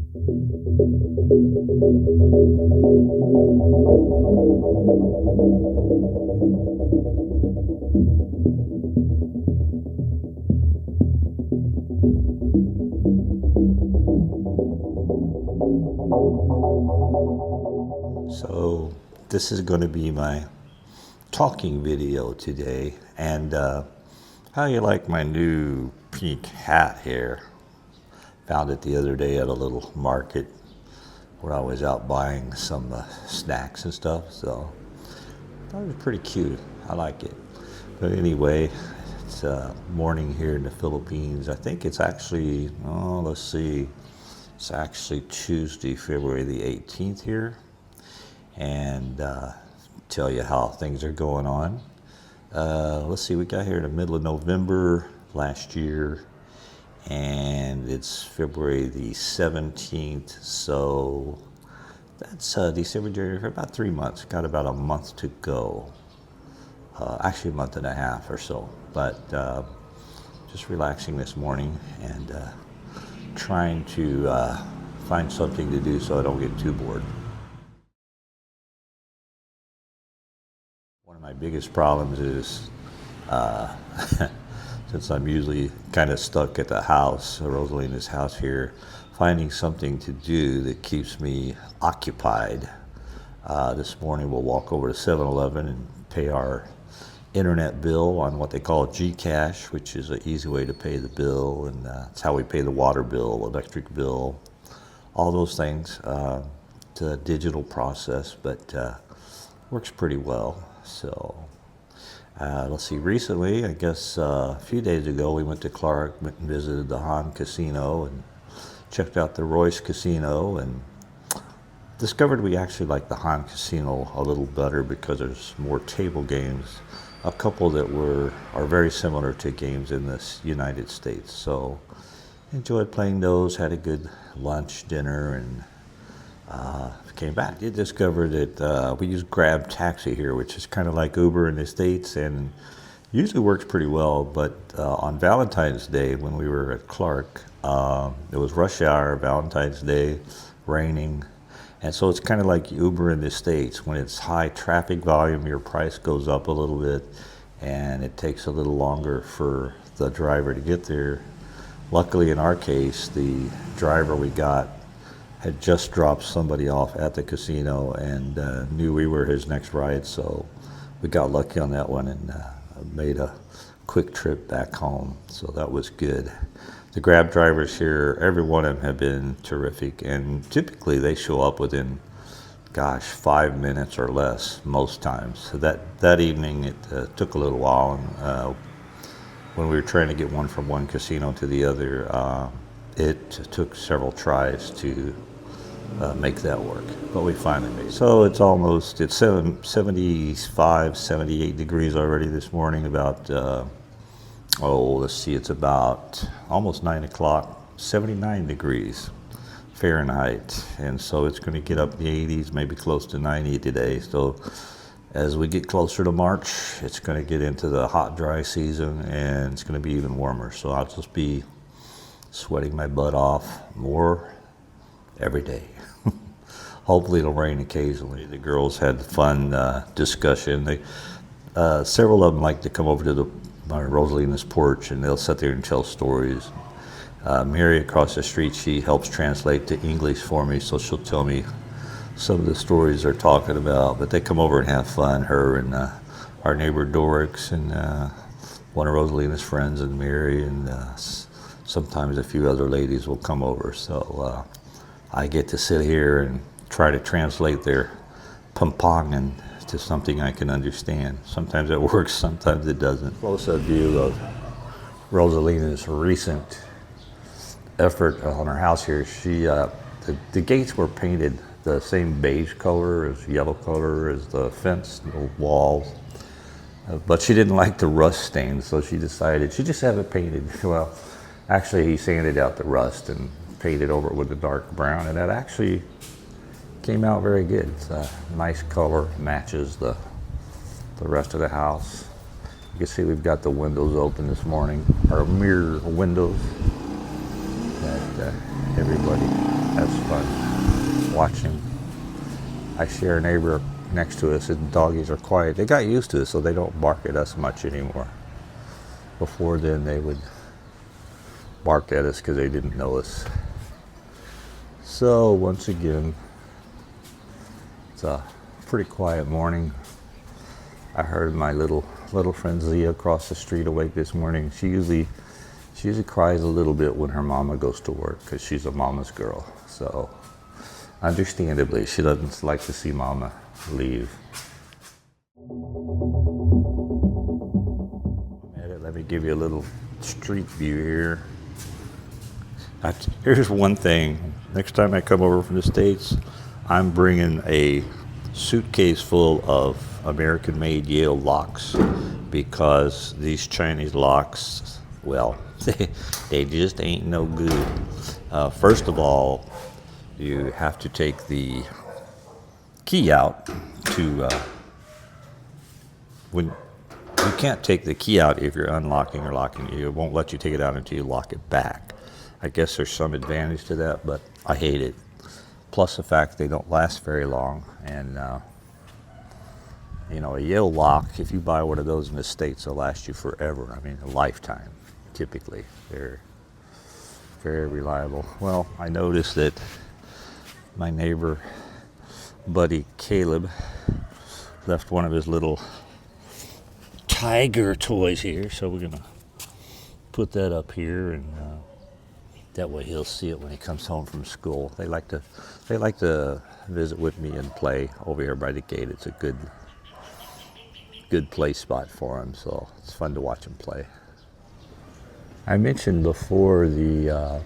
So this is going to be my talking video today, and how you like my new pink hat here? Found it the other day at a little market where I was out buying some snacks and stuff, so I thought it was pretty cute. I like it. But anyway, it's morning here in the Philippines. I think it's actually, let's see, it's actually Tuesday, February the 18th here. And tell you how things are going on. Let's see, we got here in the middle of November last year, and it's February the 17th, so that's December, January, for about 3 months. Got about a month to go. Actually a month and a half or so, but just relaxing this morning and trying to find something to do so I don't get too bored. One of my biggest problems is, since I'm usually kind of stuck at the house, Rosalina's house here, finding something to do that keeps me occupied. This morning we'll walk over to 7-Eleven and pay our internet bill on what they call Gcash, which is an easy way to pay the bill, and it's how we pay the water bill, electric bill, all those things. It's a digital process, but works pretty well. So let's see, recently, I guess a few days ago, we went to Clark, went and visited the Han Casino and checked out the Royce Casino, and discovered we actually like the Han Casino a little better because there's more table games, a couple that are very similar to games in the United States. So enjoyed playing those, had a good lunch, dinner, and came back. Did discover that we use Grab Taxi here, which is kind of like Uber in the States, and usually works pretty well. But on Valentine's Day, when we were at Clark, it was rush hour, Valentine's Day, raining, and so it's kind of like Uber in the States. When it's high traffic volume, your price goes up a little bit, and it takes a little longer for the driver to get there. Luckily, in our case, the driver we got had just dropped somebody off at the casino and knew we were his next ride, so we got lucky on that one and made a quick trip back home, so that was good. The Grab drivers here, every one of them have been terrific, and typically they show up within, 5 minutes or less most times. So that evening it took a little while, and when we were trying to get one from one casino to the other, it took several tries to make that work, but we finally made it. So it's 75, 78 degrees already this morning, about, let's see, it's about almost 9 o'clock, 79 degrees Fahrenheit, and so it's going to get up in the 80s, maybe close to 90 today. So as we get closer to March, it's going to get into the hot, dry season, and it's going to be even warmer, so I'll just be sweating my butt off more every day. Hopefully it'll rain occasionally. The girls had fun discussion. Several of them like to come over to my Rosalina's porch, and they'll sit there and tell stories. Mary across the street, she helps translate to English for me, so she'll tell me some of the stories they're talking about. But they come over and have fun, her and our neighbor Dorix, and one of Rosalina's friends, and Mary, and sometimes a few other ladies will come over. So I get to sit here and try to translate their Pampangan to something I can understand. Sometimes it works, sometimes it doesn't. Close-up view of Rosalina's recent effort on her house here. She, the gates were painted the same beige color, as yellow color as the fence, the walls. But she didn't like the rust stains, so she decided she just have it painted. Well, actually he sanded out the rust and painted over it with a dark brown, and that actually came out very good. It's a nice color, matches the rest of the house. You can see we've got the windows open this morning, our mirror windows that everybody That's fun. Watching. I share a neighbor next to us, and the doggies are quiet. They got used to it, so they don't bark at us much anymore. Before then, they would bark at us because they didn't know us. So once again, it's a pretty quiet morning. I heard my little friend Zia across the street awake this morning. She usually cries a little bit when her mama goes to work because she's a mama's girl. So understandably, she doesn't like to see mama leave. Let me give you a little street view here. Here's one thing. Next time I come over from the States, I'm bringing a suitcase full of American-made Yale locks because these Chinese locks, well, they just ain't no good. First of all, you have to take the key out to, when you can't take the key out if you're unlocking or locking. It won't let you take it out until you lock it back. I guess there's some advantage to that, but I hate it. Plus the fact they don't last very long. And, a Yale lock, if you buy one of those in the States, they'll last you forever. I mean, a lifetime, typically. They're very reliable. Well, I noticed that my neighbor, buddy Caleb, left one of his little tiger toys here, so we're gonna put that up here, and that way he'll see it when he comes home from school. They like to visit with me and play over here by the gate. It's a good play spot for him, so it's fun to watch him play. I mentioned before the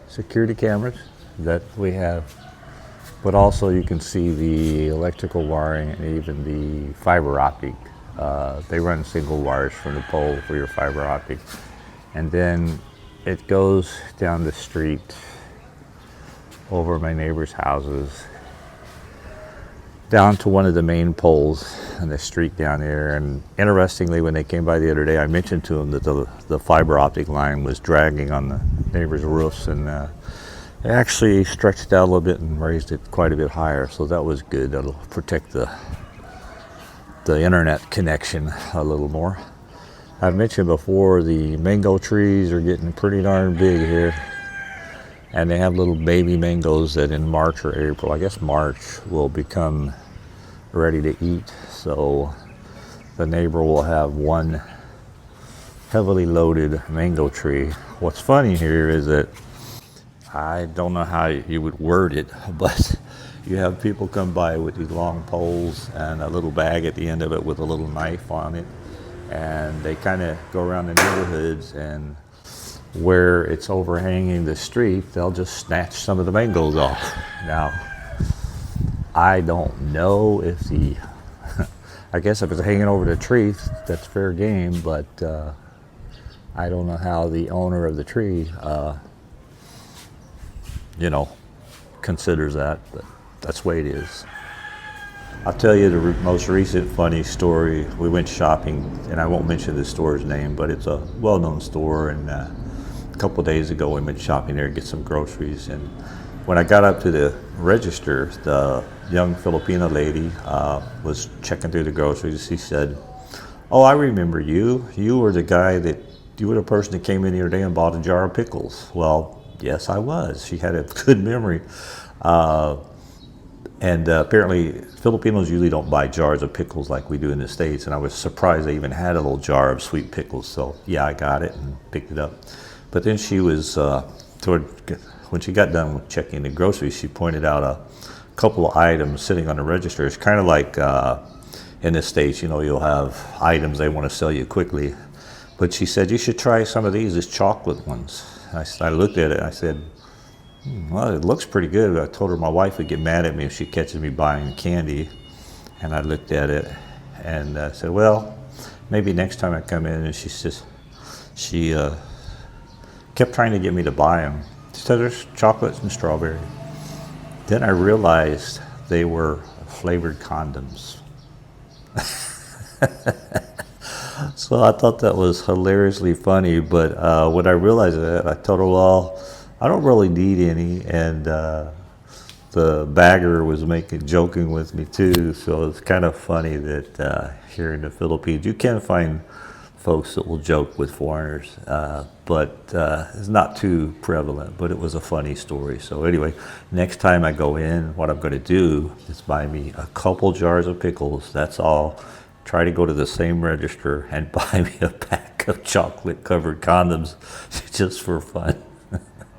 security cameras that we have, but also you can see the electrical wiring and even the fiber optic. They run single wires from the pole for your fiber optic, and then it goes down the street over my neighbors' houses down to one of the main poles in the street down there. And interestingly, when they came by the other day, I mentioned to them that the fiber optic line was dragging on the neighbors' roofs, and it actually stretched it out a little bit and raised it quite a bit higher, so that was good. That'll protect the internet connection a little more. I've mentioned before the mango trees are getting pretty darn big here, and they have little baby mangoes that in March or April, I guess March, will become ready to eat. So the neighbor will have one heavily loaded mango tree. What's funny here is that I don't know how you would word it, but you have people come by with these long poles and a little bag at the end of it with a little knife on it, and they kind of go around the neighborhoods, and where it's overhanging the street, they'll just snatch some of the mangoes off. Now, I don't know if I guess if it's hanging over the tree, that's fair game, but I don't know how the owner of the tree, considers that, but that's the way it is. I'll tell you the most recent funny story. We went shopping, and I won't mention the store's name, but it's a well-known store, and a couple days ago we went shopping there to get some groceries, and when I got up to the register, the young Filipino lady was checking through the groceries. She said, "Oh, I remember you. You were the person that came in the other day and bought a jar of pickles." Well, yes, I was. She had a good memory. And apparently Filipinos usually don't buy jars of pickles like we do in the States, and I was surprised they even had a little jar of sweet pickles. So yeah, I got it and picked it up. But then she was, when she got done with checking the groceries, she pointed out a couple of items sitting on the register. It's kind of like in the States, you'll have items they want to sell you quickly. But she said, "You should try some of these chocolate ones." I looked at it, I said, "Well, it looks pretty good." I told her my wife would get mad at me if she catches me buying candy. And I looked at it and said, "Well, maybe next time I come in." And she kept trying to get me to buy them. She said there's chocolates and strawberry. Then I realized they were flavored condoms. So I thought that was hilariously funny, but when I realized that, I told her, "Well, I don't really need any, and the bagger was joking with me too. So it's kind of funny that here in the Philippines, you can find folks that will joke with foreigners, but it's not too prevalent. But it was a funny story. So anyway, next time I go in, what I'm going to do is buy me a couple jars of pickles. That's all. Try to go to the same register and buy me a pack of chocolate-covered condoms just for fun.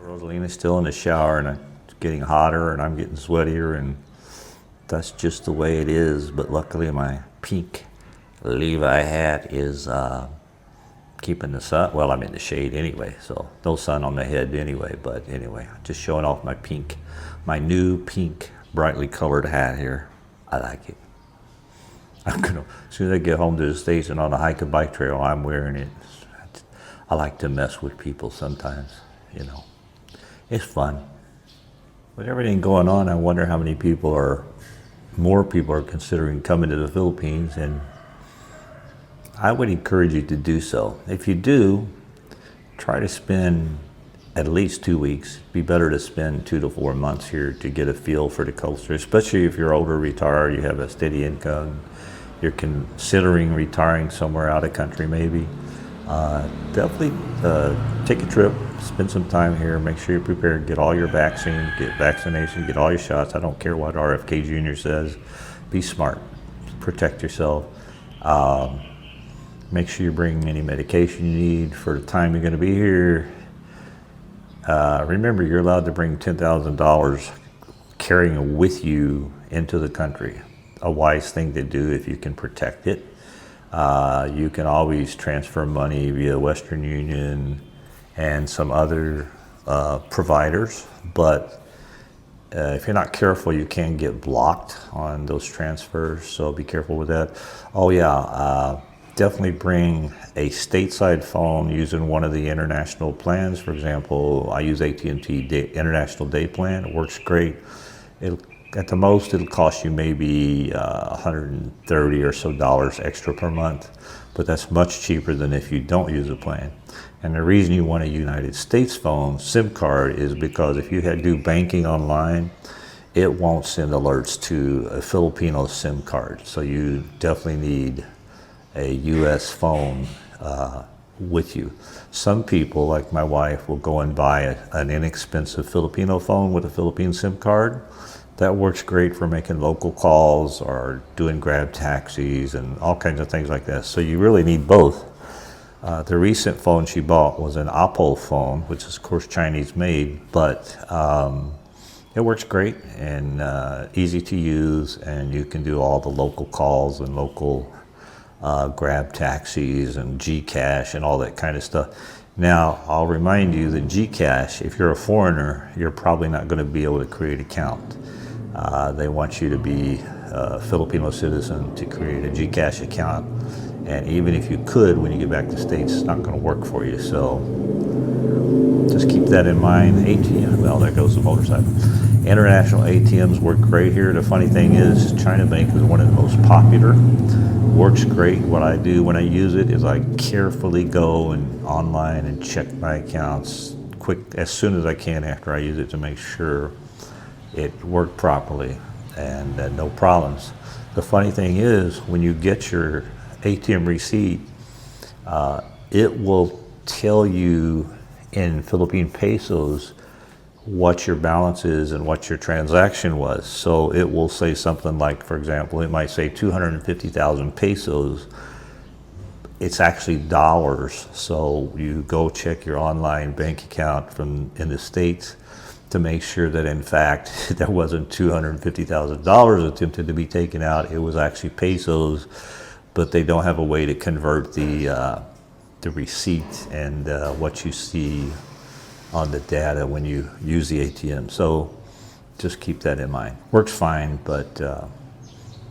Rosalina's still in the shower, and it's getting hotter, and I'm getting sweatier, and that's just the way it is. But luckily, my pink Levi hat is keeping the sun. Well, I'm in the shade anyway, so no sun on my head anyway. But anyway, just showing off my new pink, brightly colored hat here. I like it. I'm gonna, as soon as I get home to the States and on a hike and bike trail, I'm wearing it. I like to mess with people sometimes, you know. It's fun. With everything going on, I wonder how many more people are considering coming to the Philippines, and I would encourage you to do so. If you do, try to spend at least 2 weeks. It'd be better to spend 2 to 4 months here to get a feel for the culture, especially if you're older, retired, you have a steady income, you're considering retiring somewhere out of country maybe. Definitely take a trip, spend some time here, make sure you're prepared, get all your vaccines, get vaccination, get all your shots. I don't care what RFK Jr. says. Be smart, protect yourself. Make sure you bring any medication you need for the time you're going to be here. Remember, you're allowed to bring $10,000 carrying with you into the country. A wise thing to do if you can protect it. You can always transfer money via Western Union and some other providers, but if you're not careful, you can get blocked on those transfers, so be careful with that. Oh yeah, definitely bring a stateside phone using one of the international plans. For example, I use AT&T International Day Plan. It works great. At the most, it'll cost you maybe $130 or so extra per month, but that's much cheaper than if you don't use a plan. And the reason you want a United States phone SIM card is because if you do banking online, it won't send alerts to a Filipino SIM card. So you definitely need a U.S. phone with you. Some people, like my wife, will go and buy an inexpensive Filipino phone with a Philippine SIM card. That works great for making local calls or doing grab taxis and all kinds of things like that. So you really need both. The recent phone she bought was an Oppo phone, which is of course Chinese made, but it works great and easy to use, and you can do all the local calls and local grab taxis and Gcash and all that kind of stuff. Now, I'll remind you that Gcash, if you're a foreigner, you're probably not going to be able to create an account. They want you to be a Filipino citizen to create a Gcash account. And even if you could, when you get back to the States, it's not going to work for you. So just keep that in mind. ATM, well, there goes the motorcycle. International ATMs work great here. The funny thing is, China Bank is one of the most popular. Works great. What I do when I use it is I carefully go and online and check my accounts quick as soon as I can after I use it to make sure it worked properly and no problems. The funny thing is, when you get your ATM receipt, it will tell you in Philippine pesos what your balance is and what your transaction was. So it will say something like, for example, it might say 250,000 pesos. It's actually dollars. So you go check your online bank account in the States to make sure that in fact there wasn't $250,000 attempted to be taken out. It was actually pesos, but they don't have a way to convert the receipt and what you see on the data when you use the ATM. So just keep that in mind. Works fine, but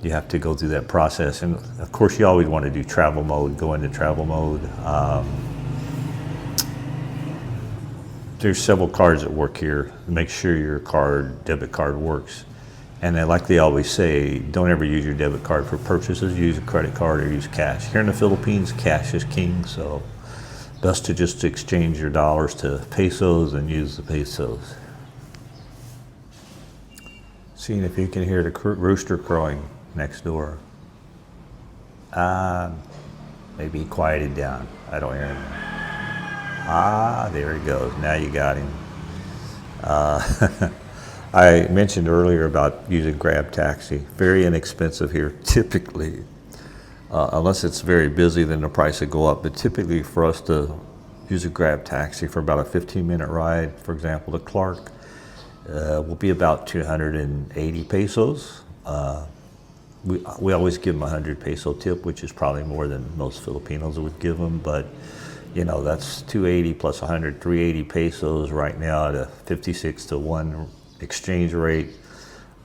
you have to go through that process. And of course, you always want to do travel mode, go into travel mode. There's several cards that work here. Make sure your debit card works. And then, like they always say, don't ever use your debit card for purchases. Use a credit card or use cash. Here in the Philippines, cash is king, so Best to just exchange your dollars to pesos and use the pesos. Seeing if you can hear the rooster crowing next door. Maybe he quieted down. I don't hear him. There he goes. Now you got him. I mentioned earlier about using Grab Taxi. Very inexpensive here, typically. Unless it's very busy, then the price would go up. But typically for us to use a Grab Taxi for about a 15-minute ride, for example, to Clark, will be about 280 pesos. We always give them a 100 peso tip, which is probably more than most Filipinos would give them, but you know, that's 280 plus 100, 380 pesos right now at a 56 to 1 exchange rate.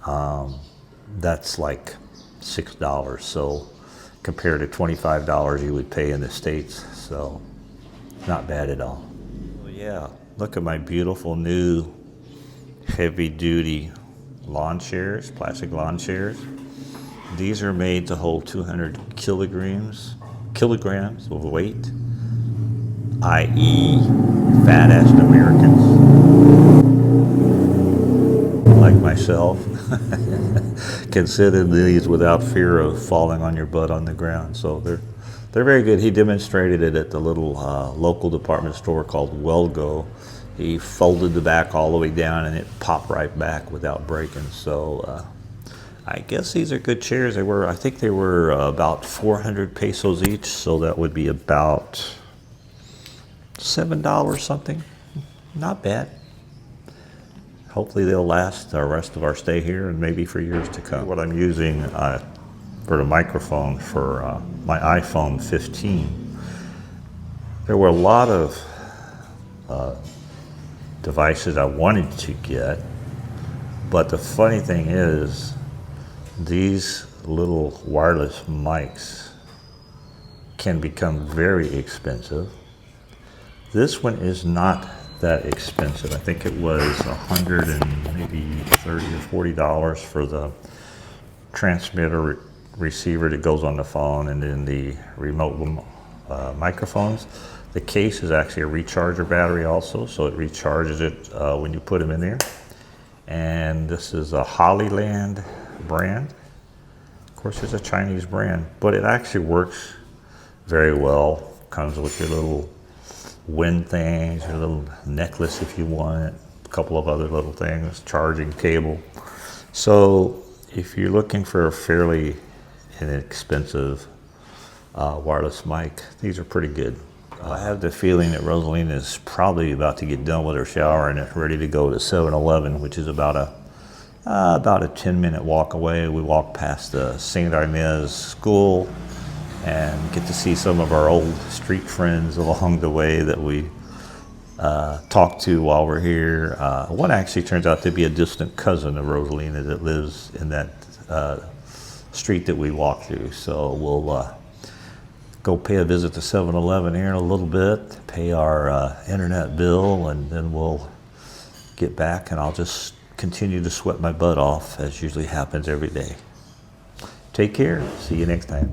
That's like $6. So compared to $25 you would pay in the States. So not bad at all. Well, yeah, look at my beautiful new heavy duty lawn chairs, plastic lawn chairs. These are made to hold 200 kilograms of weight, i.e. fat-ass Americans like myself can sit in these without fear of falling on your butt on the ground. So they're very good. He demonstrated it at the little local department store called Welgo. He folded the back all the way down and it popped right back without breaking. So I guess these are good chairs. I think they were about 400 pesos each, so that would be about $7 something. Not bad. Hopefully they'll last the rest of our stay here and maybe for years to come. What I'm using for the microphone for my iPhone 15, there were a lot of devices I wanted to get, but the funny thing is, these little wireless mics can become very expensive. This one is not that expensive. I think it was $100 and maybe $30 or $40 for the transmitter receiver that goes on the phone, and then the remote microphones. The case is actually a recharger battery also, so it recharges it when you put them in there. And this is a Hollyland brand. Of course, it's a Chinese brand, but it actually works very well. Comes with your little wind things, your little necklace if you want it, a couple of other little things, charging cable. So if you're looking for a fairly inexpensive wireless mic, these are pretty good. I have the feeling that Rosalina is probably about to get done with her shower and is ready to go to 7-Eleven, which is about a 10-minute walk away. We walk past the St. Inez school and get to see some of our old street friends along the way that we talk to while we're here. One actually turns out to be a distant cousin of Rosalina that lives in that street that we walk through. So we'll go pay a visit to 7-Eleven here in a little bit, pay our internet bill, and then we'll get back and I'll just continue to sweat my butt off, as usually happens every day. Take care. See you next time.